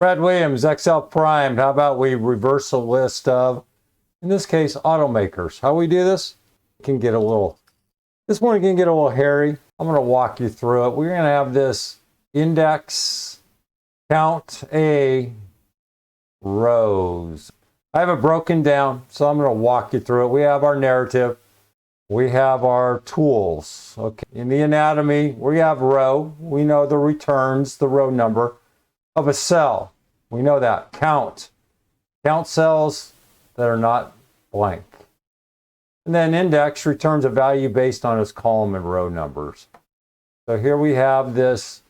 Brad Williams, Excel Primed. How about we reverse a list of, in this case, automakers? How we do this? This one can get a little hairy. I'm going to walk you through it. We're going to have this index count a rows. I have it broken down, so I'm going to walk you through it. We have our narrative. We have our tools. Okay. In the anatomy, we have row. We know the returns, the row number of a cell. We know that. Count cells that are not blank. And then index returns a value based on its column and row numbers. So here we have this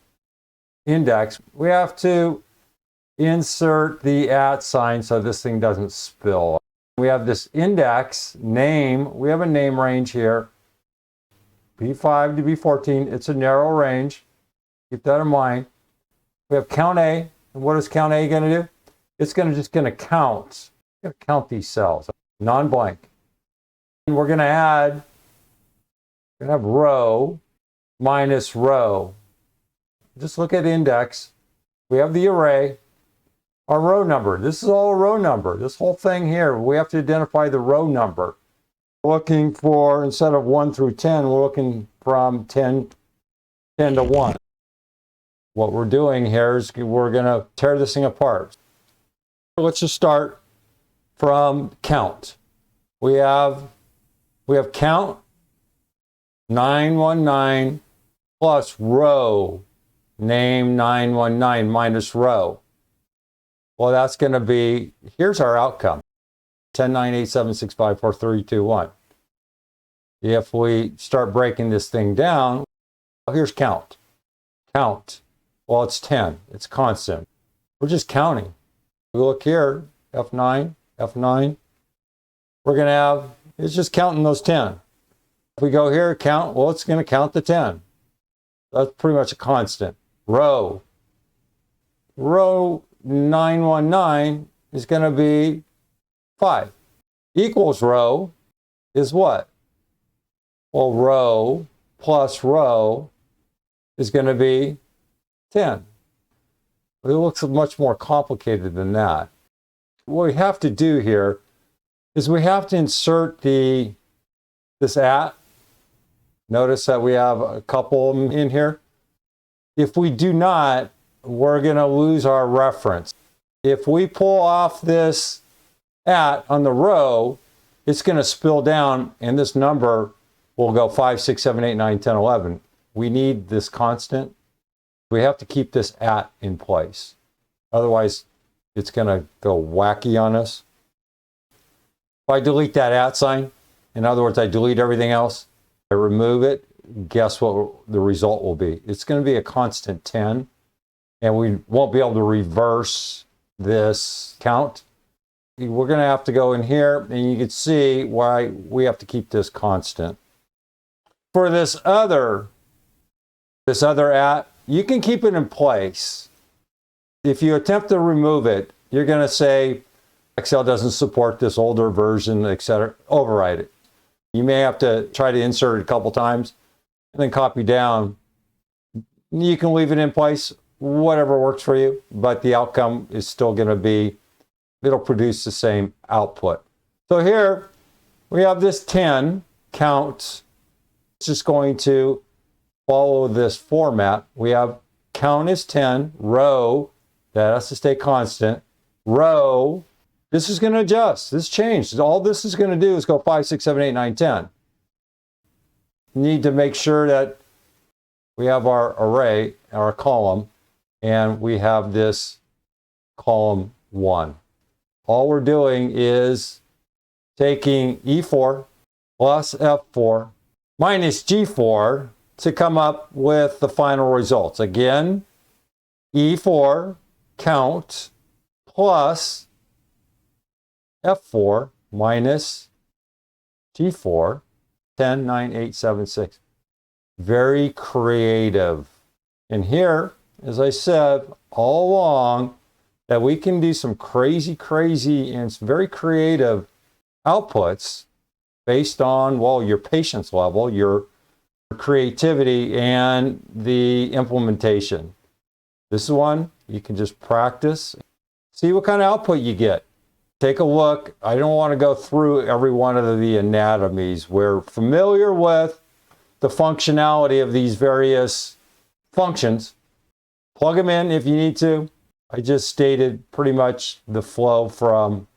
index. We have to insert the @ sign so this thing doesn't spill. We have this index name. We have a name range here. B5 to B14. It's a narrow range. Keep that in mind. We have count A. And what is count A going to do? It's just going to count. It's going to count these cells, non-blank. And we're going to have row minus row. Just look at index. We have the array. Our row number. This is all a row number. This whole thing here, we have to identify the row number. We're looking for, instead of 1 through 10, we're looking from 10 to 1. What we're doing here is we're going to tear this thing apart. Let's just start from count. We have count 919 plus row name 919 minus row. Well, that's going to be, here's our outcome. 10, 9, 8, 7, 6, 5, 4, 3, 2, 1. If we start breaking this thing down, here's count. Count. Well, it's 10. It's constant. We're just counting. We look here, F9, F9. We're going to have, it's just counting those 10. If we go here, count, well, it's going to count the 10. That's pretty much a constant. Row 919 is going to be 5. Equals row is what? Well, row plus row is going to be 10. It looks much more complicated than that. What we have to do here is we have to insert this @ Notice that we have a couple of them in here. If we do not, we're going to lose our reference. If we pull off this @ on the row, it's going to spill down and this number will go 5, 6, 7, 8, 9, 10, 11. We need this constant. We have to keep this @ in place. Otherwise, it's going to go wacky on us. If I delete that @ sign, in other words, I delete everything else, I remove it, guess what the result will be? It's going to be a constant 10. And we won't be able to reverse this count. We're going to have to go in here, and you can see why we have to keep this constant. For this other @ you can keep it in place. If you attempt to remove it, you're going to say, Excel doesn't support this older version, etc. Override it. You may have to try to insert it a couple times, and then copy down. You can leave it in place. Whatever works for you, but the outcome is still going to be, it'll produce the same output. So here we have this 10 count. It's just going to follow this format. We have count is 10, row, that has to stay constant. Row, this is going to adjust. This changed. All this is going to do is go 5, 6, 7, 8, 9, 10. You need to make sure that we have our array, our column, and we have this column 1. All we're doing is taking E4 plus F4 minus G4 to come up with the final results. Again, E4 count plus F4 minus G4, 10, 9, 8, 7, 6. Very creative. And here, as I said all along, that we can do some crazy and very creative outputs based on, well, your patience level, your creativity, and the implementation. This is one you can just practice. See what kind of output you get. Take a look. I don't want to go through every one of the anatomies. We're familiar with the functionality of these various functions. Plug them in if you need to. I just stated pretty much the flow from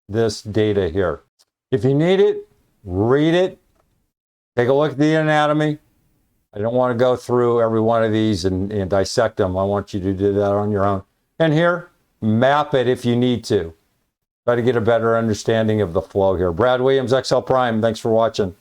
this data here. If you need it, read it. Take a look at the anatomy. I don't want to go through every one of these and dissect them. I want you to do that on your own. And here, map it if you need to. Try to get a better understanding of the flow here. Brad Williams, XL Prime. Thanks for watching.